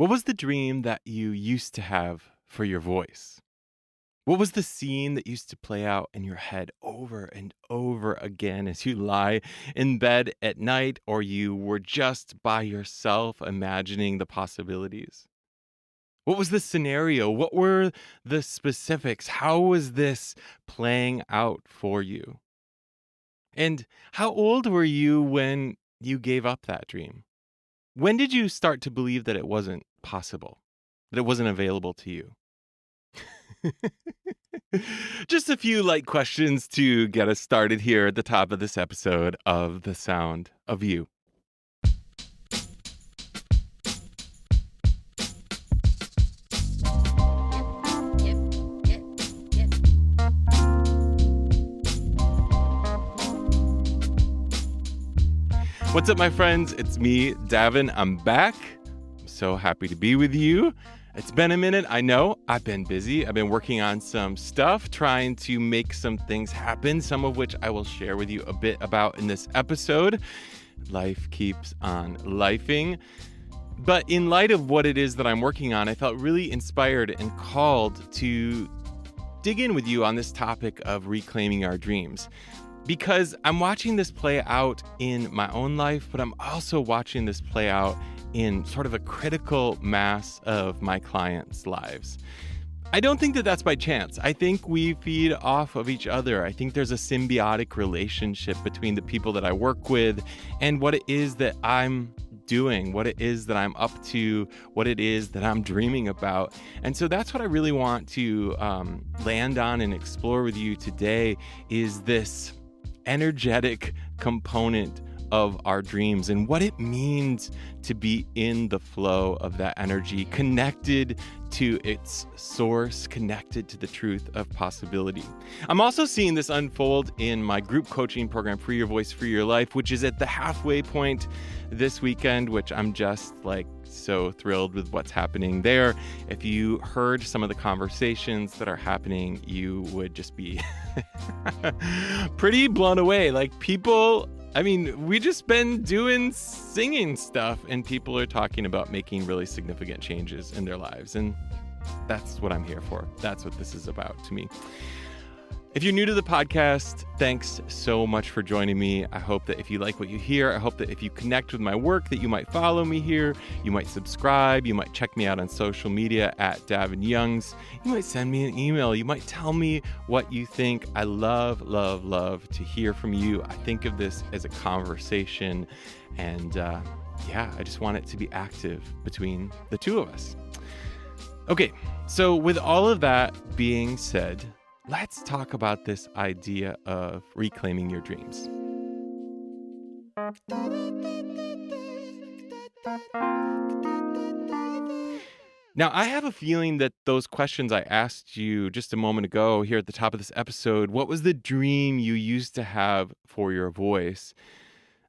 What was the dream that you used to have for your voice? What was the scene that used to play out in your head over and over again as you lie in bed at night or you were just by yourself imagining the possibilities? What was the scenario? What were the specifics? How was this playing out for you? And how old were you when you gave up that dream? When did you start to believe that it wasn't possible, that it wasn't available to you? Just a few light questions to get us started here at the top of this episode of The Sound of You. Yep, yep, yep. What's up, my friends? It's me, Davin. I'm back. I'm so happy to be with you. It's been a minute. I know I've been busy. I've been working on some stuff, trying to make some things happen, some of which I will share with you a bit about in this episode. Life keeps on lifing. But in light of what it is that I'm working on, I felt really inspired and called to dig in with you on this topic of reclaiming our dreams. Because I'm watching this play out in my own life, but I'm also watching this play out in sort of a critical mass of my clients' lives. I don't think that that's by chance. I think we feed off of each other. I think there's a symbiotic relationship between the people that I work with and what it is that I'm doing, what it is that I'm up to, what it is that I'm dreaming about. And so that's what I really want to land on and explore with you today is this energetic component of our dreams and what it means to be in the flow of that energy, connected to its source, connected to the truth of possibility. I'm also seeing this unfold in my group coaching program, Free Your Voice, Free Your Life, which is at the halfway point this weekend, which I'm just so thrilled with what's happening there. If you heard some of the conversations that are happening, you would just be pretty blown away. We just been doing singing stuff and people are talking about making really significant changes in their lives. And that's what I'm here for. That's what this is about to me. If you're new to the podcast, thanks so much for joining me. I hope that if you like what you hear, I hope that if you connect with my work, that you might follow me here, you might subscribe, you might check me out on social media at Davin Youngs, you might send me an email, you might tell me what you think. I love to hear from you. I think of this as a conversation and I just want it to be active between the two of us. Okay, so with all of that being said, let's talk about this idea of reclaiming your dreams. Now, I have a feeling that those questions I asked you just a moment ago here at the top of this episode, what was the dream you used to have for your voice?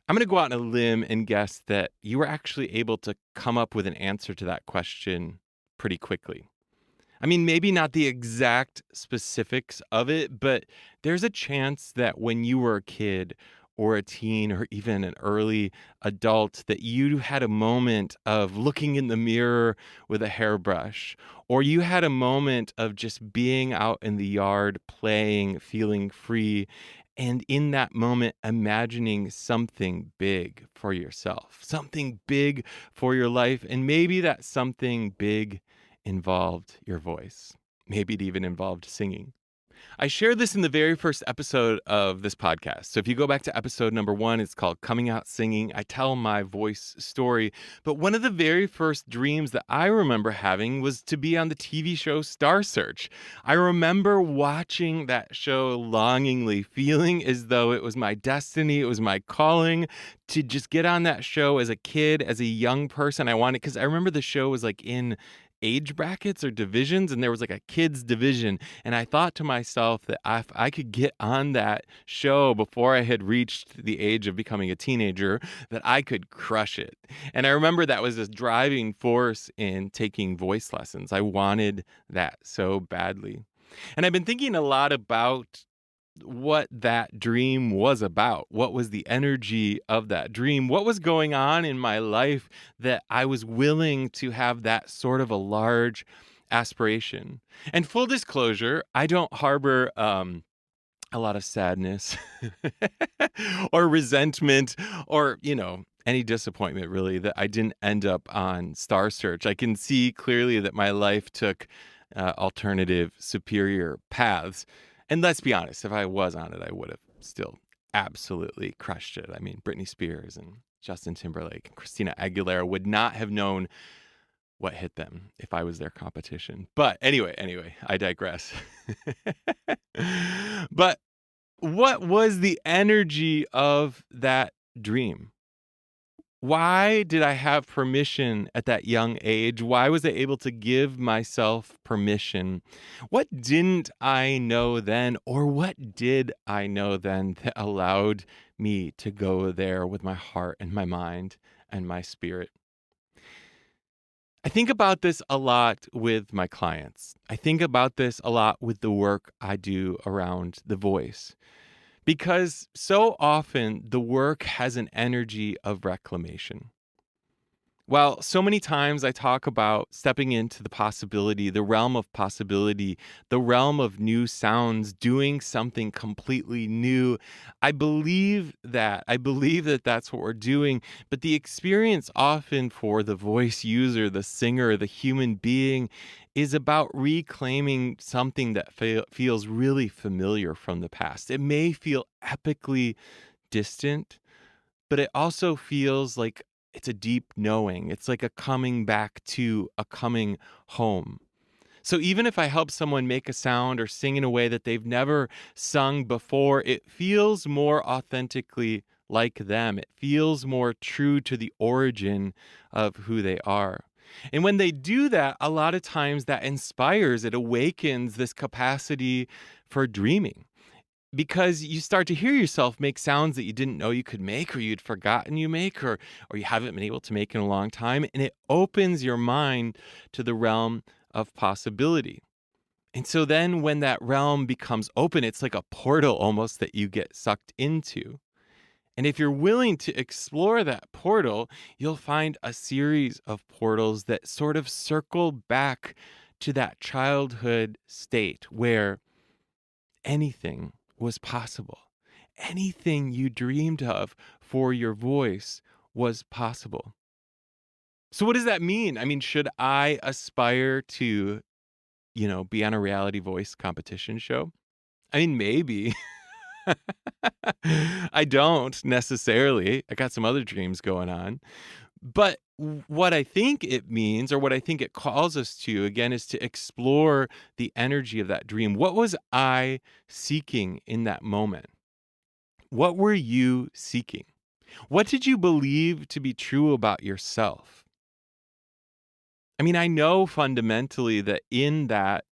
I'm going to go out on a limb and guess that you were actually able to come up with an answer to that question pretty quickly. I mean, maybe not the exact specifics of it, but there's a chance that when you were a kid or a teen or even an early adult that you had a moment of looking in the mirror with a hairbrush, or you had a moment of just being out in the yard, playing, feeling free, and in that moment, imagining something big for yourself, something big for your life, and maybe that something big involved your voice. Maybe it even involved singing. I shared this in the very first episode of this podcast. So if you go back to episode number 1, it's called Coming Out Singing. I tell my voice story. But one of the very first dreams that I remember having was to be on the TV show Star Search. I remember watching that show longingly, feeling as though it was my destiny, it was my calling to just get on that show as a kid, as a young person. I wanted, because I remember the show was in age brackets or divisions, and there was a kids division, and I thought to myself that if I could get on that show before I had reached the age of becoming a teenager, that I could crush it. And I remember that was this driving force in taking voice lessons. I wanted that so badly. And I've been thinking a lot about what that dream was about. What was the energy of that dream? What was going on in my life that I was willing to have that sort of a large aspiration? And full disclosure, I don't harbor a lot of sadness or resentment or, any disappointment really that I didn't end up on Star Search. I can see clearly that my life took alternative, superior paths. And let's be honest, if I was on it, I would have still absolutely crushed it. I mean, Britney Spears and Justin Timberlake and Christina Aguilera would not have known what hit them if I was their competition. But anyway, I digress. But what was the energy of that dream? Why did I have permission at that young age? Why was I able to give myself permission? What didn't I know then, or what did I know then that allowed me to go there with my heart and my mind and my spirit? I think about this a lot with my clients. I think about this a lot with the work I do around the voice. Because so often the work has an energy of reclamation. While so many times I talk about stepping into the possibility, the realm of possibility, the realm of new sounds, doing something completely new, I believe that. I believe that that's what we're doing. But the experience often for the voice user, the singer, the human being is about reclaiming something that feels really familiar from the past. It may feel epically distant, but it also feels like it's a deep knowing. It's like a coming back to a coming home. So even if I help someone make a sound or sing in a way that they've never sung before, it feels more authentically like them. It feels more true to the origin of who they are. And when they do that, a lot of times that inspires, it awakens this capacity for dreaming, because you start to hear yourself make sounds that you didn't know you could make, or you'd forgotten you make, or you haven't been able to make in a long time, and it opens your mind to the realm of possibility. And so then when that realm becomes open, it's like a portal almost that you get sucked into. And if you're willing to explore that portal, you'll find a series of portals that sort of circle back to that childhood state where anything was possible. Anything you dreamed of for your voice was possible. So what does that mean? I mean, should I aspire to, be on a reality voice competition show? I mean, maybe. I don't necessarily. I got some other dreams going on. But what I think it means, or what I think it calls us to, again, is to explore the energy of that dream. What was I seeking in that moment? What were you seeking? What did you believe to be true about yourself? I mean, I know fundamentally that in that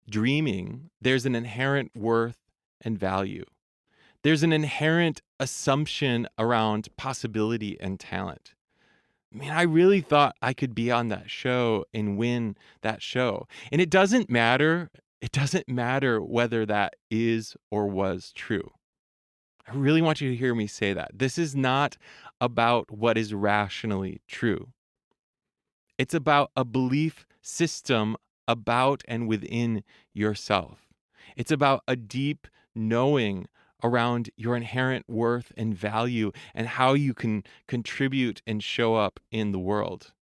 dreaming, there's an inherent worth and value. There's an inherent assumption around possibility and talent. I mean, I really thought I could be on that show and win that show. And it doesn't matter. It doesn't matter whether that is or was true. I really want you to hear me say that. This is not about what is rationally true. It's about a belief system about and within yourself. It's about a deep knowing around your inherent worth and value and how you can contribute and show up in the world.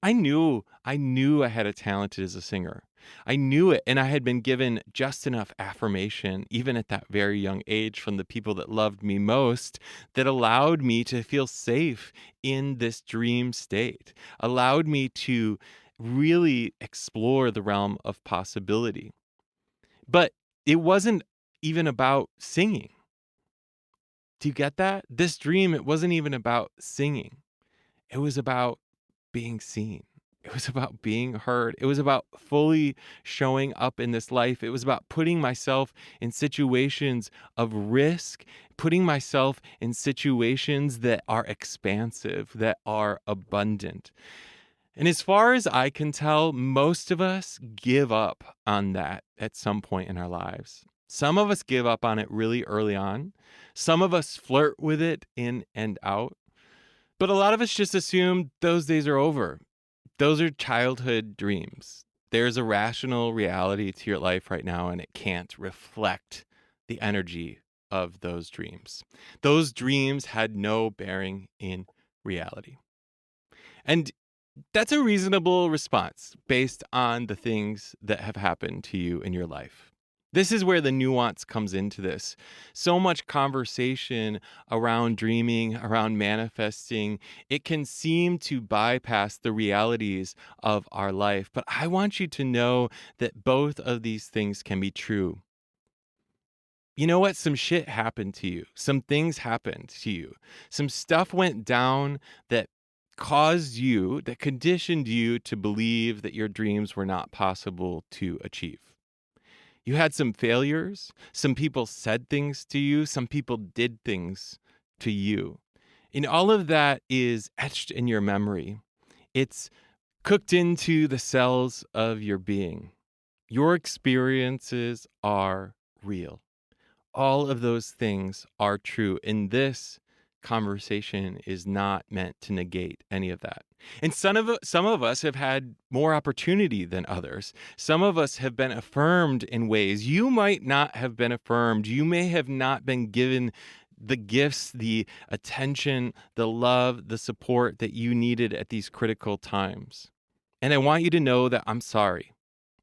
I knew I had a talent as a singer. I knew it, and I had been given just enough affirmation, even at that very young age, from the people that loved me most, that allowed me to feel safe in this dream state, allowed me to really explore the realm of possibility. But it wasn't even about singing. Do you get that? This dream, it wasn't even about singing. It was about being seen. It was about being heard. It was about fully showing up in this life. It was about putting myself in situations of risk, putting myself in situations that are expansive, that are abundant. And as far as I can tell, most of us give up on that at some point in our lives. Some of us give up on it really early on. Some of us flirt with it in and out. But a lot of us just assume those days are over. Those are childhood dreams. There's a rational reality to your life right now, and it can't reflect the energy of those dreams. Those dreams had no bearing in reality. And that's a reasonable response based on the things that have happened to you in your life. This is where the nuance comes into this. So much conversation around dreaming, around manifesting, it can seem to bypass the realities of our life. But I want you to know that both of these things can be true. You know what? Some shit happened to you. Some things happened to you. Some stuff went down that caused you, that conditioned you to believe that your dreams were not possible to achieve. You had some failures. Some people said things to you. Some people did things to you. And all of that is etched in your memory. It's cooked into the cells of your being. Your experiences are real. All of those things are true. And this conversation is not meant to negate any of that. And some of us have had more opportunity than others. Some of us have been affirmed in ways you might not have been affirmed. You may have not been given the gifts, the attention, the love, the support that you needed at these critical times. And I want you to know that I'm sorry.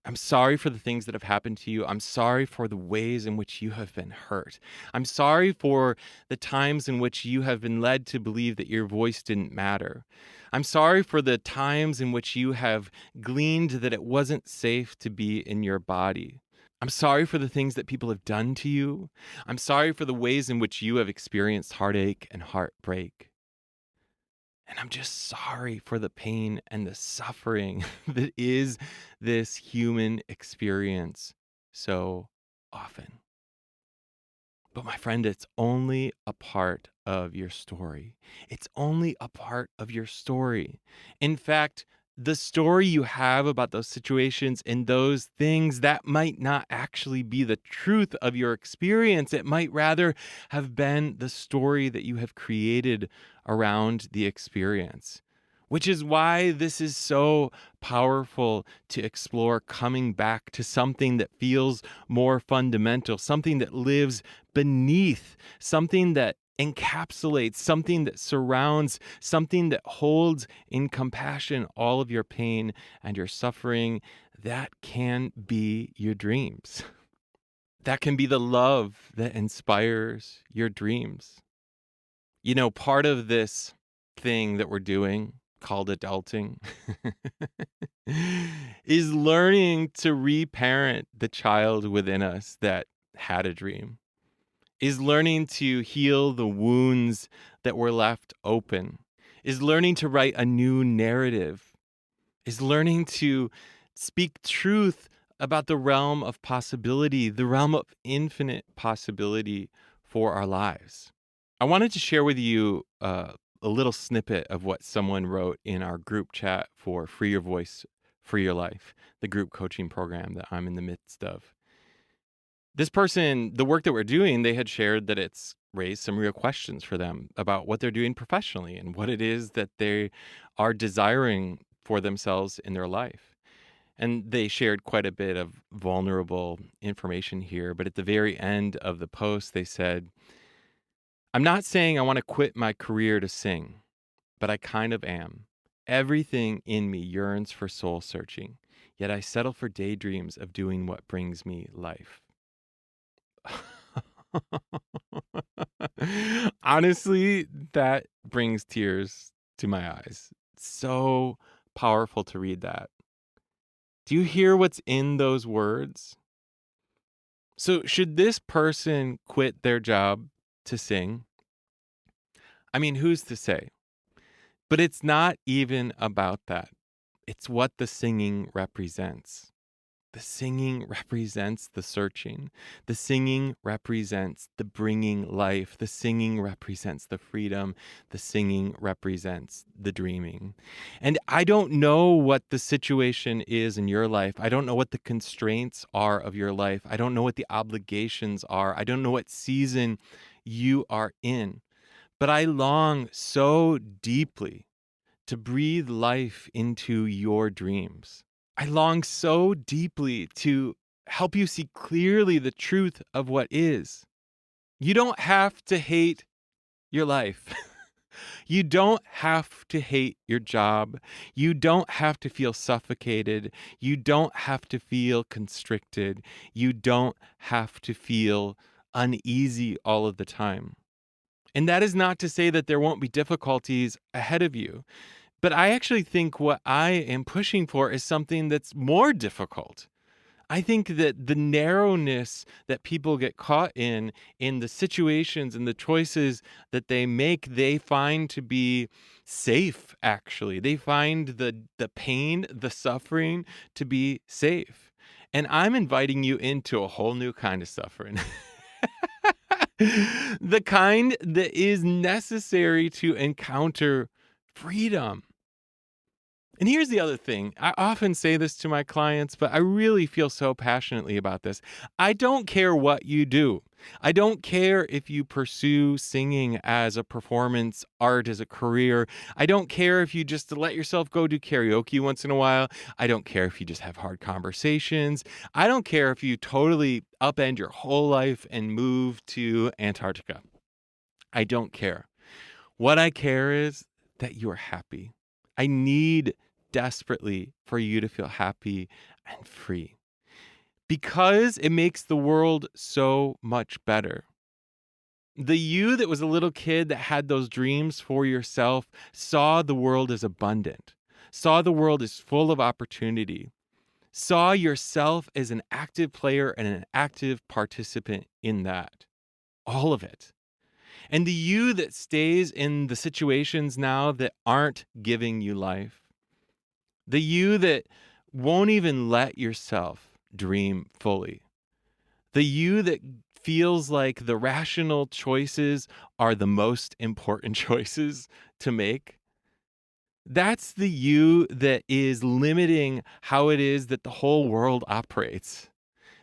I'm sorry for the things that have happened to you. I'm sorry for the ways in which you have been hurt. I'm sorry for the times in which you have been led to believe that your voice didn't matter. I'm sorry for the times in which you have gleaned that it wasn't safe to be in your body. I'm sorry for the things that people have done to you. I'm sorry for the ways in which you have experienced heartache and heartbreak. And I'm just sorry for the pain and the suffering that is this human experience so often. But my friend, it's only a part of your story. It's only a part of your story. In fact, the story you have about those situations and those things, that might not actually be the truth of your experience. It might rather have been the story that you have created around the experience. Which is why this is so powerful to explore coming back to something that feels more fundamental, something that lives beneath, something that encapsulates, something that surrounds, something that holds in compassion all of your pain and your suffering. That can be your dreams. That can be the love that inspires your dreams. You know, part of this thing that we're doing called adulting is learning to reparent the child within us that had a dream, is learning to heal the wounds that were left open, is learning to write a new narrative, is learning to speak truth about the realm of possibility, the realm of infinite possibility for our lives. I wanted to share with you a little snippet of what someone wrote in our group chat for Free Your Voice, Free Your Life, the group coaching program that I'm in the midst of. This person, the work that we're doing, they had shared that it's raised some real questions for them about what they're doing professionally and what it is that they are desiring for themselves in their life. And they shared quite a bit of vulnerable information here. But at the very end of the post, they said, I'm not saying I want to quit my career to sing, but I kind of am. Everything in me yearns for soul searching, yet I settle for daydreams of doing what brings me life. Honestly, that brings tears to my eyes. So powerful to read that. Do you hear what's in those words? So, should this person quit their job to sing? I mean, who's to say? But it's not even about that. It's what the singing represents. The singing represents the searching. The singing represents the bringing life. The singing represents the freedom. The singing represents the dreaming. And I don't know what the situation is in your life. I don't know what the constraints are of your life. I don't know what the obligations are. I don't know what season you are in. But I long so deeply to breathe life into your dreams. I long so deeply to help you see clearly the truth of what is. You don't have to hate your life. You don't have to hate your job. You don't have to feel suffocated. You don't have to feel constricted. You don't have to feel uneasy all of the time. And that is not to say that there won't be difficulties ahead of you. But I actually think what I am pushing for is something that's more difficult. I think that the narrowness that people get caught in the situations and the choices that they make, they find to be safe, actually. They find the pain, the suffering to be safe. And I'm inviting you into a whole new kind of suffering. The kind that is necessary to encounter freedom. And here's the other thing. I often say this to my clients, but I really feel so passionately about this. I don't care what you do. I don't care if you pursue singing as a performance art, as a career. I don't care if you just let yourself go do karaoke once in a while. I don't care if you just have hard conversations. I don't care if you totally upend your whole life and move to Antarctica. I don't care. What I care is that you're happy. I need desperately for you to feel happy and free because it makes the world so much better. The you that was a little kid that had those dreams for yourself saw the world as abundant, saw the world as full of opportunity, saw yourself as an active player and an active participant in that. All of it. And the you that stays in the situations now that aren't giving you life, the you that won't even let yourself dream fully, the you that feels like the rational choices are the most important choices to make, that's the you that is limiting how it is that the whole world operates.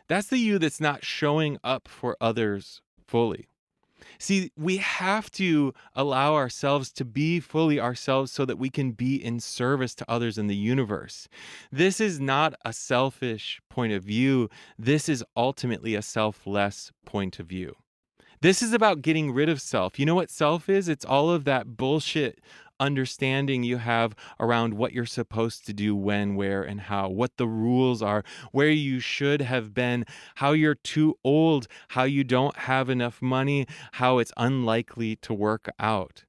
That's the you that's not showing up for others fully. See, we have to allow ourselves to be fully ourselves so that we can be in service to others in the universe. This is not a selfish point of view. This is ultimately a selfless point of view. This is about getting rid of self. You know what self is? It's all of that bullshit understanding you have around what you're supposed to do, when, where, and how, what the rules are, where you should have been, how you're too old, how you don't have enough money, how it's unlikely to work out.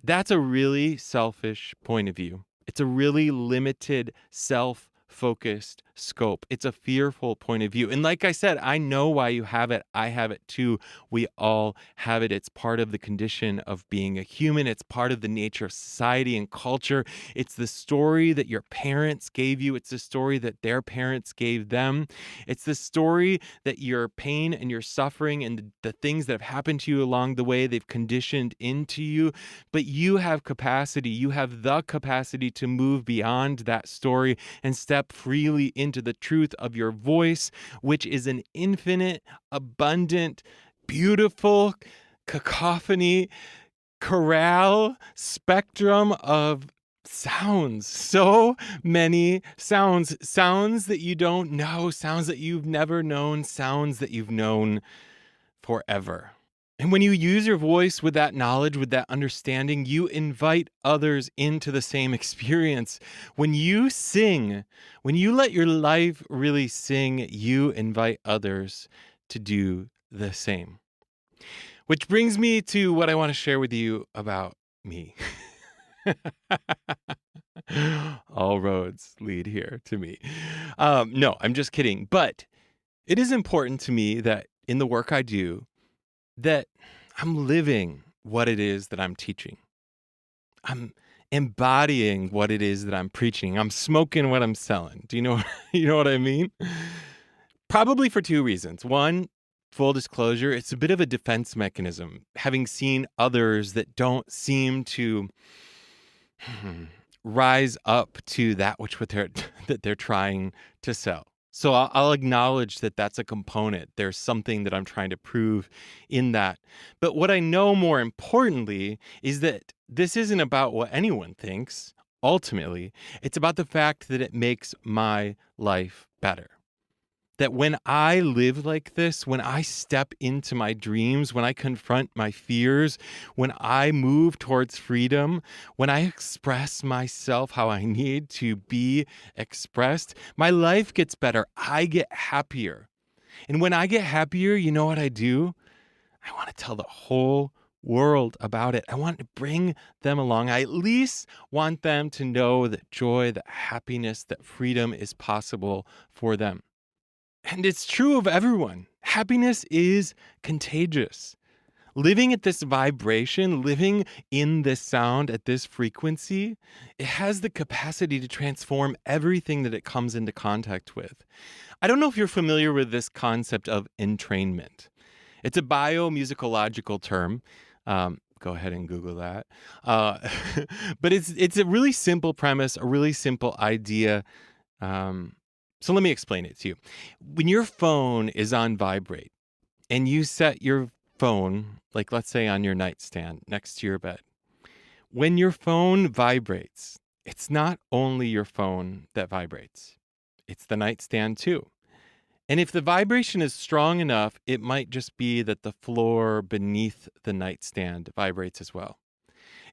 That's a really selfish point of view. It's a really limited self-focused scope. It's a fearful point of view. And like I said, I know why you have it. I have it too. We all have it. It's part of the condition of being a human. It's part of the nature of society and culture. It's the story that your parents gave you. It's the story that their parents gave them. It's the story that your pain and your suffering and the things that have happened to you along the way, they've conditioned into you. But you have capacity. You have the capacity to move beyond that story and step freely into the truth of your voice, which is an infinite, abundant, beautiful cacophony, chorale, spectrum of sounds. So many sounds. Sounds that you don't know, sounds that you've never known, sounds that you've known forever. And when you use your voice with that knowledge, with that understanding, you invite others into the same experience. When you sing, when you let your life really sing, you invite others to do the same. Which brings me to what I want to share with you about me. All roads lead here to me. No, I'm just kidding. But it is important to me that in the work I do, that I'm living what it is that I'm teaching. I'm embodying what it is that I'm preaching. I'm smoking what I'm selling. Do you know you know what I mean? Probably for two reasons. One, full disclosure, it's a bit of a defense mechanism. Having seen others that don't seem to rise up to that which what they're that they're trying to sell. So I'll acknowledge that that's a component. There's something that I'm trying to prove in that. But what I know more importantly is that this isn't about what anyone thinks. Ultimately, it's about the fact that it makes my life better. That when I live like this, when I step into my dreams, when I confront my fears, when I move towards freedom, when I express myself how I need to be expressed, my life gets better. I get happier. And when I get happier, you know what I do? I want to tell the whole world about it. I want to bring them along. I at least want them to know that joy, that happiness, that freedom is possible for them. And it's true of everyone. Happiness is contagious. Living at this vibration, living in this sound at this frequency, it has the capacity to transform everything that it comes into contact with. I don't know if you're familiar with this concept of entrainment. It's a biomusicological term. Go ahead and Google that. But it's a really simple premise, a really simple idea. So let me explain it to you. When your phone is on vibrate and you set your phone, like let's say on your nightstand next to your bed, when your phone vibrates, it's not only your phone that vibrates, it's the nightstand too. And if the vibration is strong enough, it might just be that the floor beneath the nightstand vibrates as well.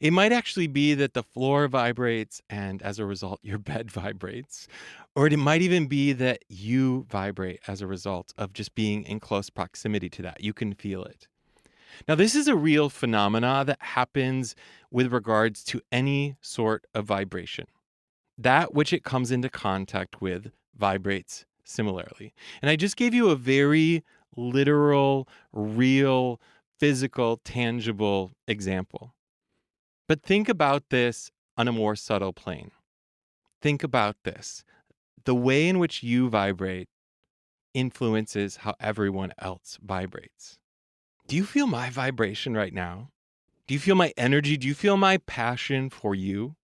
It might actually be that the floor vibrates and as a result, your bed vibrates. Or it might even be that you vibrate as a result of just being in close proximity to that. You can feel it. Now, this is a real phenomena that happens with regards to any sort of vibration. That which it comes into contact with vibrates similarly. And I just gave you a very literal, real, physical, tangible example. But think about this on a more subtle plane. Think about this. The way in which you vibrate influences how everyone else vibrates. Do you feel my vibration right now? Do you feel my energy? Do you feel my passion for you?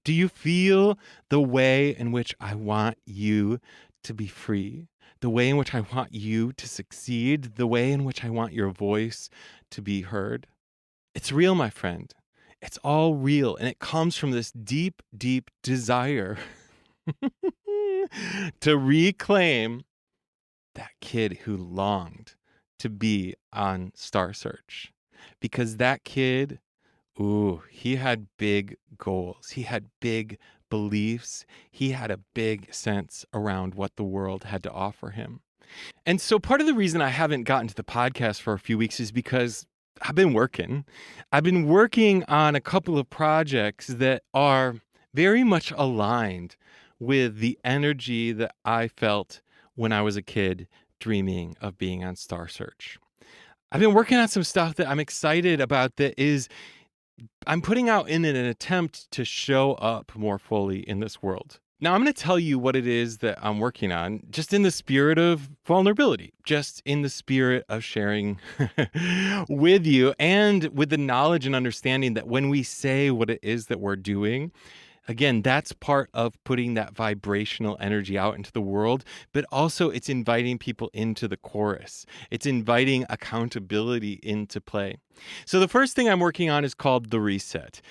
Do you feel the way in which I want you to be free? The way in which I want you to succeed? The way in which I want your voice to be heard? It's real, my friend. It's all real, and it comes from this deep, deep desire to reclaim that kid who longed to be on Star Search. Because that kid, he had big goals. He had big beliefs. He had a big sense around what the world had to offer him. And so part of the reason I haven't gotten to the podcast for a few weeks is because I've been working. I've been working on a couple of projects that are very much aligned with the energy that I felt when I was a kid dreaming of being on Star Search. I've been working on some stuff that I'm excited about that is I'm putting out in an attempt to show up more fully in this world. Now, I'm going to tell you what it is that I'm working on, just in the spirit of vulnerability, just in the spirit of sharing with you and with the knowledge and understanding that when we say what it is that we're doing, again, that's part of putting that vibrational energy out into the world, but also it's inviting people into the chorus. It's inviting accountability into play. So the first thing I'm working on is called The Reset.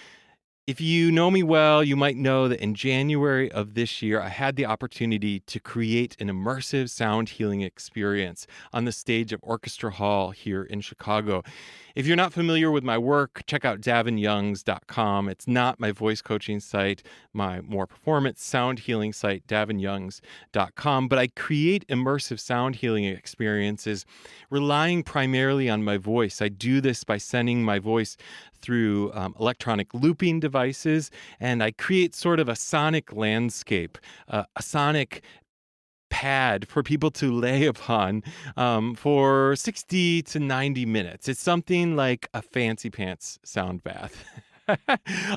If you know me well, you might know that in January of this year, I had the opportunity to create an immersive sound healing experience on the stage of Orchestra Hall here in Chicago. If you're not familiar with my work, check out davinyoungs.com. It's not my voice coaching site, my more performance sound healing site, davinyoungs.com. But I create immersive sound healing experiences relying primarily on my voice. I do this by sending my voice through electronic looping devices, and I create sort of a sonic landscape, a sonic pad for people to lay upon for 60 to 90 minutes. It's something like a fancy pants sound bath.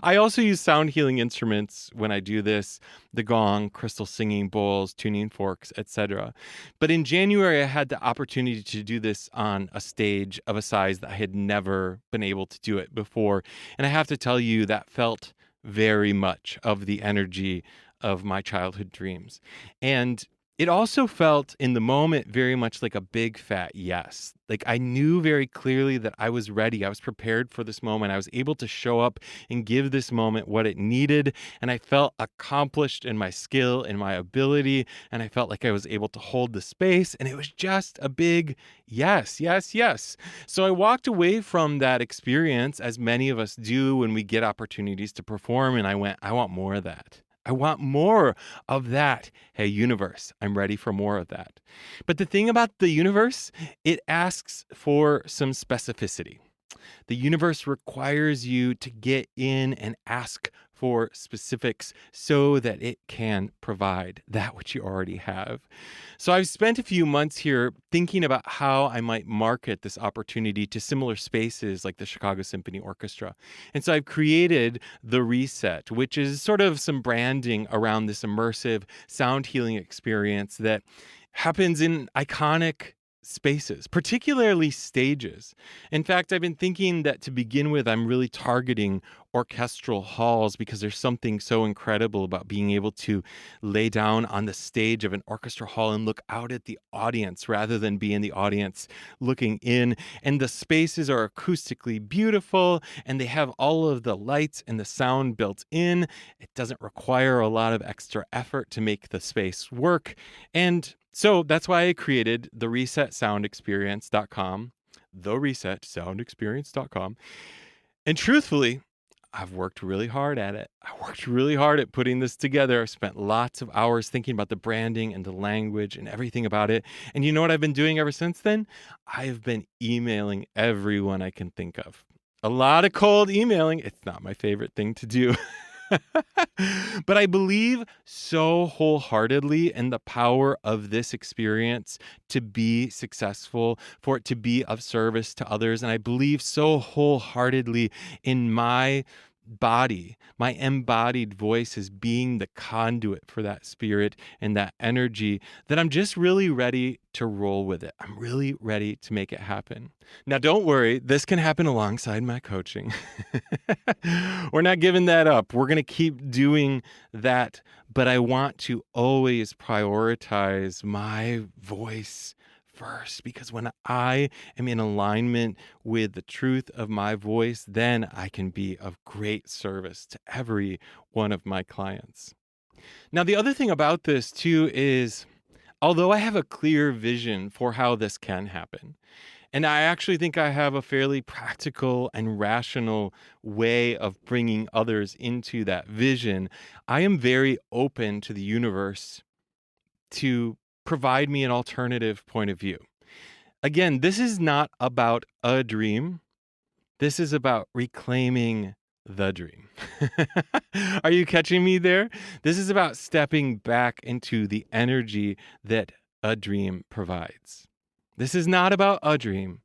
I also use sound healing instruments when I do this, the gong, crystal singing bowls, tuning forks, etc. But in January, I had the opportunity to do this on a stage of a size that I had never been able to do it before. And I have to tell you, that felt very much of the energy of my childhood dreams. And it also felt in the moment very much like a big fat yes. Like I knew very clearly that I was ready. I was prepared for this moment. I was able to show up and give this moment what it needed. And I felt accomplished in my skill and my ability. And I felt like I was able to hold the space. And it was just a big yes, yes, yes. So I walked away from that experience, as many of us do when we get opportunities to perform. And I went, I want more of that. I want more of that. Hey, universe, I'm ready for more of that. But the thing about the universe, it asks for some specificity. The universe requires you to get in and ask for specifics so that it can provide that which you already have. So I've spent a few months here thinking about how I might market this opportunity to similar spaces like the Chicago Symphony Orchestra. And so I've created the Reset, which is sort of some branding around this immersive sound healing experience that happens in iconic spaces, particularly stages. In fact, I've been thinking that to begin with, I'm really targeting orchestral halls because there's something so incredible about being able to lay down on the stage of an orchestra hall and look out at the audience rather than be in the audience looking in. And the spaces are acoustically beautiful and they have all of the lights and the sound built in. It doesn't require a lot of extra effort to make the space work. And so that's why I created the resetsoundexperience.com, theresetsoundexperience.com. And truthfully, I've worked really hard at it. I worked really hard at putting this together. I've spent lots of hours thinking about the branding and the language and everything about it. And you know what I've been doing ever since then? I've been emailing everyone I can think of. A lot of cold emailing. It's not my favorite thing to do. But I believe so wholeheartedly in the power of this experience to be successful, for it to be of service to others. And I believe so wholeheartedly in my body, my embodied voice as being the conduit for that spirit and that energy, that I'm just really ready to roll with it. I'm really ready to make it happen. Now, don't worry, this can happen alongside my coaching. We're not giving that up. We're going to keep doing that, but I want to always prioritize my voice first, because when I am in alignment with the truth of my voice, then I can be of great service to every one of my clients. Now, the other thing about this too is, although I have a clear vision for how this can happen, and I actually think I have a fairly practical and rational way of bringing others into that vision, I am very open to the universe to provide me an alternative point of view. Again, this is not about a dream. This is about reclaiming the dream. Are you catching me there? This is about stepping back into the energy that a dream provides. This is not about a dream.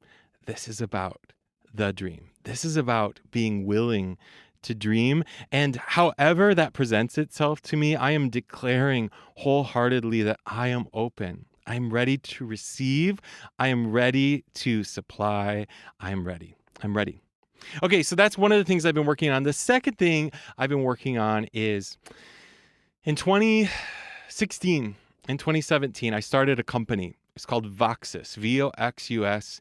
This is about the dream. This is about being willing to dream. And however that presents itself to me, I am declaring wholeheartedly that I am open. I'm ready to receive. I am ready to supply. I'm ready. I'm ready. Okay, so that's one of the things I've been working on. The second thing I've been working on is in 2016 and 2017, I started a company. It's called Voxus, Voxus.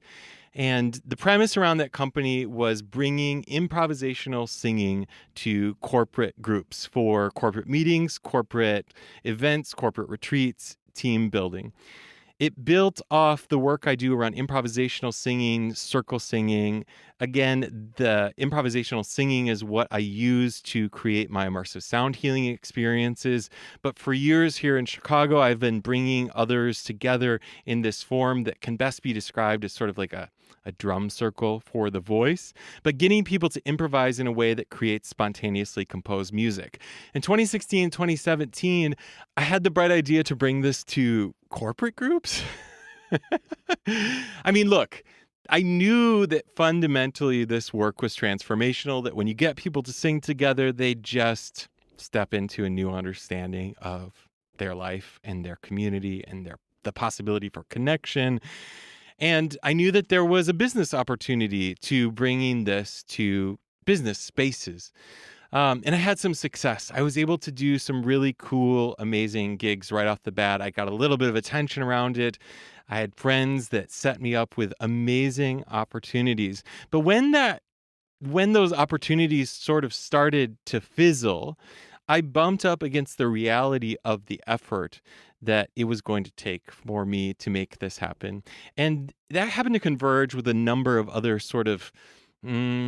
And the premise around that company was bringing improvisational singing to corporate groups for corporate meetings, corporate events, corporate retreats, team building. It built off the work I do around improvisational singing, circle singing. Again, the improvisational singing is what I use to create my immersive sound healing experiences. But for years here in Chicago, I've been bringing others together in this form that can best be described as sort of like a drum circle for the voice, but getting people to improvise in a way that creates spontaneously composed music. In 2016 and 2017, I had the bright idea to bring this to corporate groups. I mean, look, I knew that fundamentally this work was transformational, that when you get people to sing together, they just step into a new understanding of their life and their community and the possibility for connection. And I knew that there was a business opportunity to bringing this to business spaces. And I had some success. I was able to do some really cool, amazing gigs right off the bat. I got a little bit of attention around it. I had friends that set me up with amazing opportunities. But when those opportunities sort of started to fizzle, I bumped up against the reality of the effort that it was going to take for me to make this happen. And that happened to converge with a number of other sort of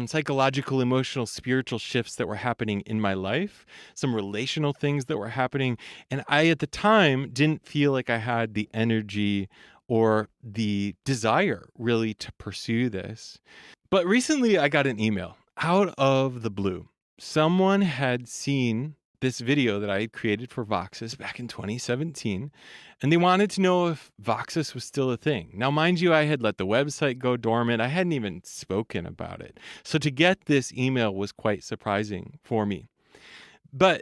psychological, emotional, spiritual shifts that were happening in my life, some relational things that were happening. And I, at the time, didn't feel like I had the energy or the desire really to pursue this. But recently I got an email out of the blue. Someone had seen this video that I had created for Voxus back in 2017, and they wanted to know if Voxus was still a thing. Now, mind you, I had let the website go dormant. I hadn't even spoken about it. So to get this email was quite surprising for me. But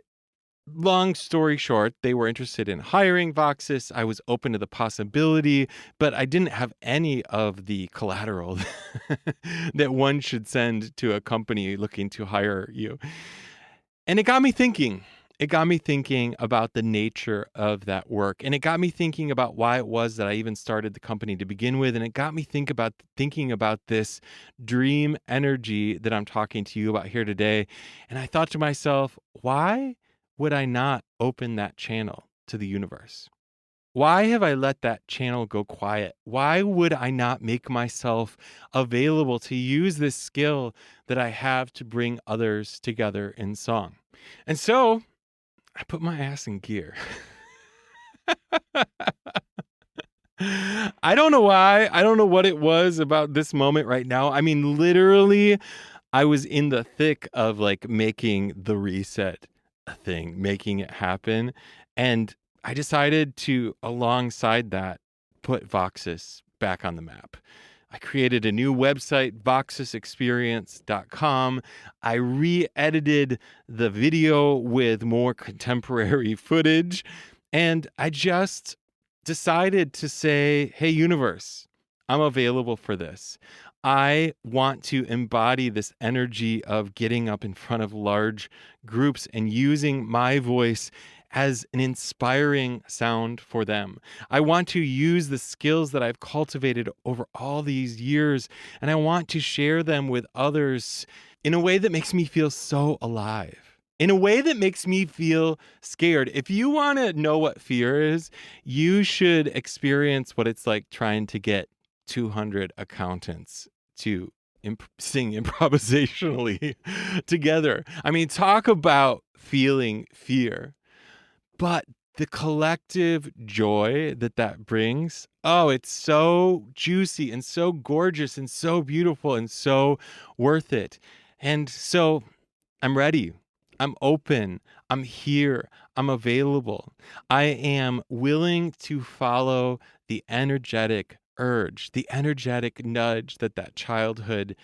long story short, they were interested in hiring Voxus. I was open to the possibility, but I didn't have any of the collateral that one should send to a company looking to hire you. And it got me thinking. It got me thinking about the nature of that work. And it got me thinking about why it was that I even started the company to begin with. And it got me thinking about this dream energy that I'm talking to you about here today. And I thought to myself, why would I not open that channel to the universe? Why have I let that channel go quiet? Why would I not make myself available to use this skill that I have to bring others together in song? And so I put my ass in gear. I don't know why. I don't know what it was about this moment right now. I mean, literally, I was in the thick of like making the reset a thing, making it happen. And I decided to, alongside that, put Voxus back on the map. I created a new website, voxusexperience.com. I re-edited the video with more contemporary footage. And I just decided to say, hey, universe, I'm available for this. I want to embody this energy of getting up in front of large groups and using my voice as an inspiring sound for them. I want to use the skills that I've cultivated over all these years, and I want to share them with others in a way that makes me feel so alive. In a way that makes me feel scared. If you want to know what fear is, you should experience what it's like trying to get 200 accountants to sing improvisationally together. I mean, talk about feeling fear. But the collective joy that brings, oh, it's so juicy and so gorgeous and so beautiful and so worth it. And so I'm ready. I'm open. I'm here. I'm available. I am willing to follow the energetic urge, the energetic nudge that childhood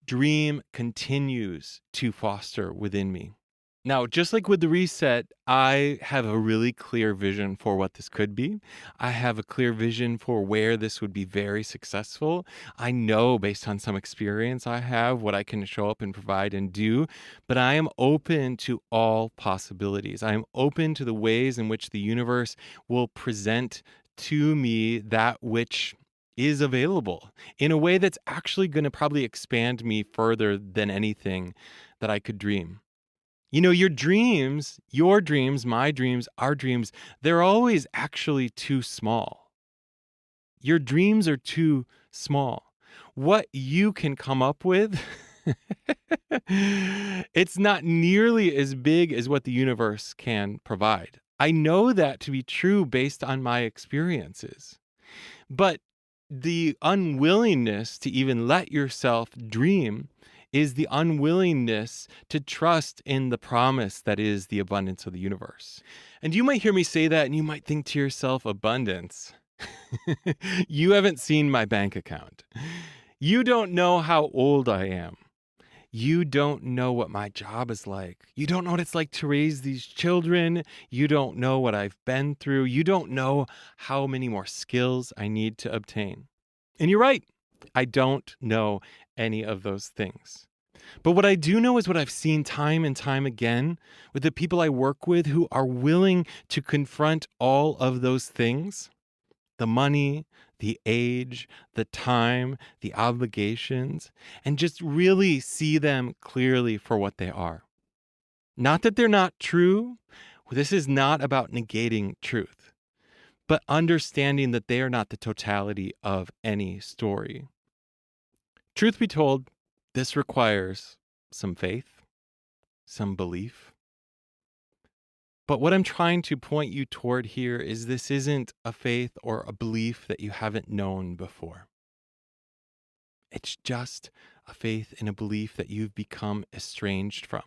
dream continues to foster within me. Now, just like with the reset, I have a really clear vision for what this could be. I have a clear vision for where this would be very successful. I know based on some experience I have what I can show up and provide and do, but I am open to all possibilities. I am open to the ways in which the universe will present to me that which is available in a way that's actually going to probably expand me further than anything that I could dream. You know, your dreams, my dreams, our dreams, they're always actually too small. Your dreams are too small. What you can come up with, it's not nearly as big as what the universe can provide. I know that to be true based on my experiences. But the unwillingness to even let yourself dream is the unwillingness to trust in the promise that is the abundance of the universe. And you might hear me say that and you might think to yourself, abundance. You haven't seen my bank account. You don't know how old I am. You don't know what my job is like. You don't know what it's like to raise these children. You don't know what I've been through. You don't know how many more skills I need to obtain. And you're right. I don't know any of those things. But what I do know is what I've seen time and time again with the people I work with who are willing to confront all of those things: the money, the age, the time, the obligations, and just really see them clearly for what they are. Not that they're not true. This is not about negating truth, but understanding that they are not the totality of any story. Truth be told, this requires some faith, some belief. But what I'm trying to point you toward here is this isn't a faith or a belief that you haven't known before. It's just a faith and a belief that you've become estranged from.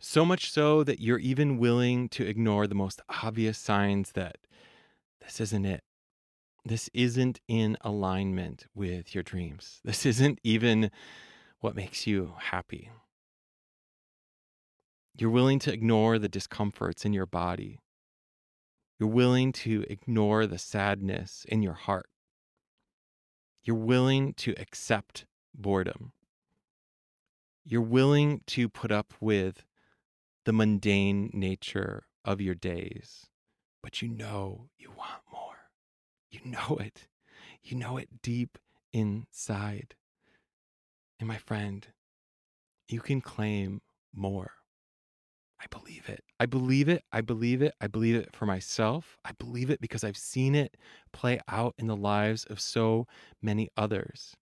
So much so that you're even willing to ignore the most obvious signs that this isn't it. This isn't in alignment with your dreams. This isn't even what makes you happy. You're willing to ignore the discomforts in your body. You're willing to ignore the sadness in your heart. You're willing to accept boredom. You're willing to put up with the mundane nature of your days, but you know you want more. You know it. You know it deep inside. And my friend, you can claim more. I believe it. I believe it. I believe it. I believe it for myself. I believe it because I've seen it play out in the lives of so many others.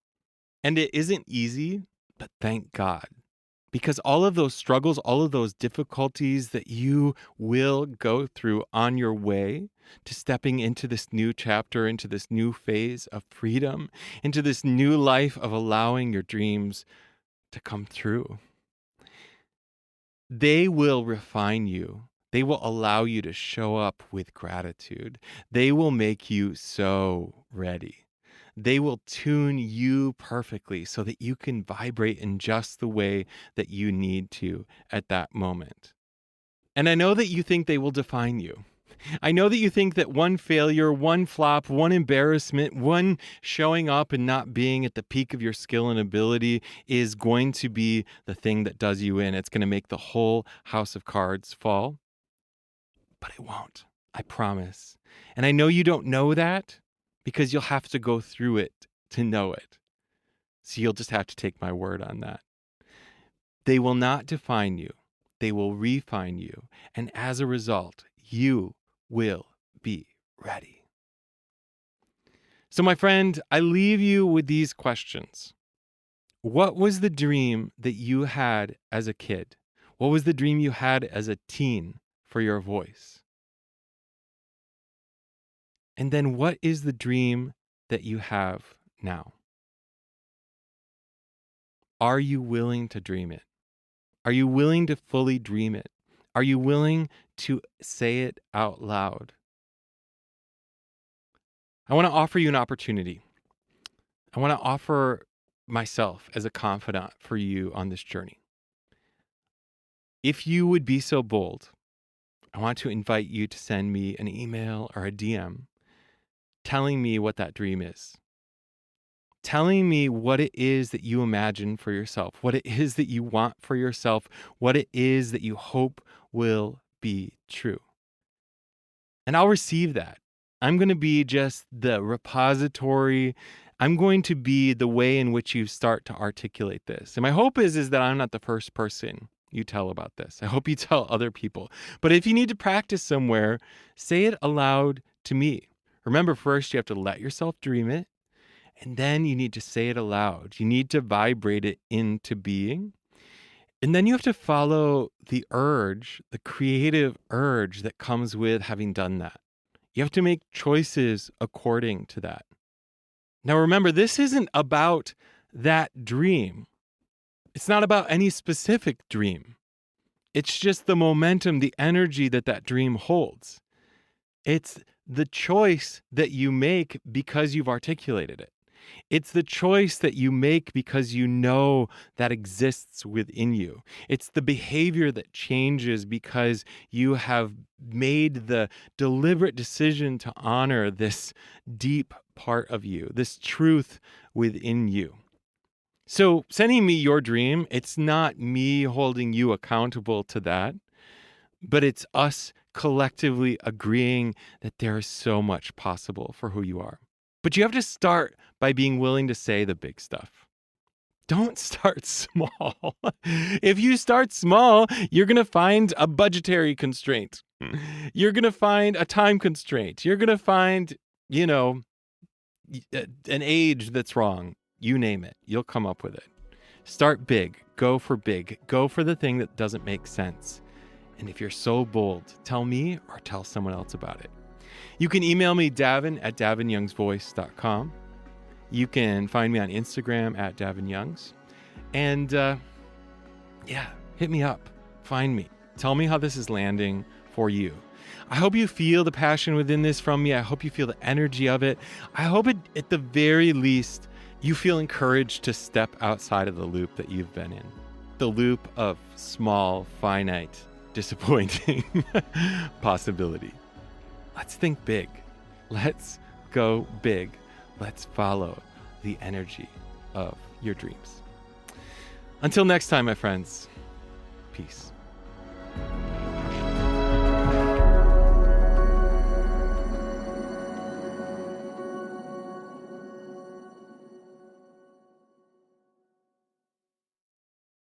And it isn't easy, but thank God. Because all of those struggles, all of those difficulties that you will go through on your way to stepping into this new chapter, into this new phase of freedom, into this new life of allowing your dreams to come true, they will refine you. They will allow you to show up with gratitude. They will make you so ready. They will tune you perfectly so that you can vibrate in just the way that you need to at that moment. And I know that you think they will define you. I know that you think that one failure, one flop, one embarrassment, one showing up and not being at the peak of your skill and ability is going to be the thing that does you in. It's going to make the whole house of cards fall. But it won't. I promise. And I know you don't know that because you'll have to go through it to know it. So you'll just have to take my word on that. They will not define you. They will refine you. And as a result, you will be ready. So, my friend, I leave you with these questions. What was the dream that you had as a kid? What was the dream you had as a teen for your voice? And then what is the dream that you have now? Are you willing to dream it? Are you willing to fully dream it? Are you willing to say it out loud? I want to offer you an opportunity. I want to offer myself as a confidant for you on this journey. If you would be so bold, I want to invite you to send me an email or a DM telling me what that dream is. Telling me what it is that you imagine for yourself, what it is that you want for yourself, what it is that you hope will be true. And I'll receive that. I'm going to be just the repository. I'm going to be the way in which you start to articulate this. And my hope is that I'm not the first person you tell about this. I hope you tell other people. But if you need to practice somewhere, say it aloud to me. Remember, first you have to let yourself dream it, and then you need to say it aloud. You need to vibrate it into being. And then you have to follow the urge, the creative urge that comes with having done that. You have to make choices according to that. Now, remember, this isn't about that dream. It's not about any specific dream. It's just the momentum, the energy that that dream holds. It's the choice that you make because you've articulated it. It's the choice that you make because you know that exists within you. It's the behavior that changes because you have made the deliberate decision to honor this deep part of you, this truth within you. So, sending me your dream, it's not me holding you accountable to that, but it's us collectively agreeing that there is so much possible for who you are. But you have to start by being willing to say the big stuff. Don't start small. If you start small, you're going to find a budgetary constraint. You're going to find a time constraint. You're going to find, an age that's wrong. You name it. You'll come up with it. Start big. Go for big. Go for the thing that doesn't make sense. And if you're so bold, tell me or tell someone else about it. You can email me, Davin, at davinyoungsvoice.com. You can find me on Instagram at davinyoungs. And hit me up. Find me. Tell me how this is landing for you. I hope you feel the passion within this from me. I hope you feel the energy of it. I hope at the very least, you feel encouraged to step outside of the loop that you've been in. The loop of small, finite, disappointing possibility. Let's think big. Let's go big. Let's follow the energy of your dreams. Until next time, my friends, peace.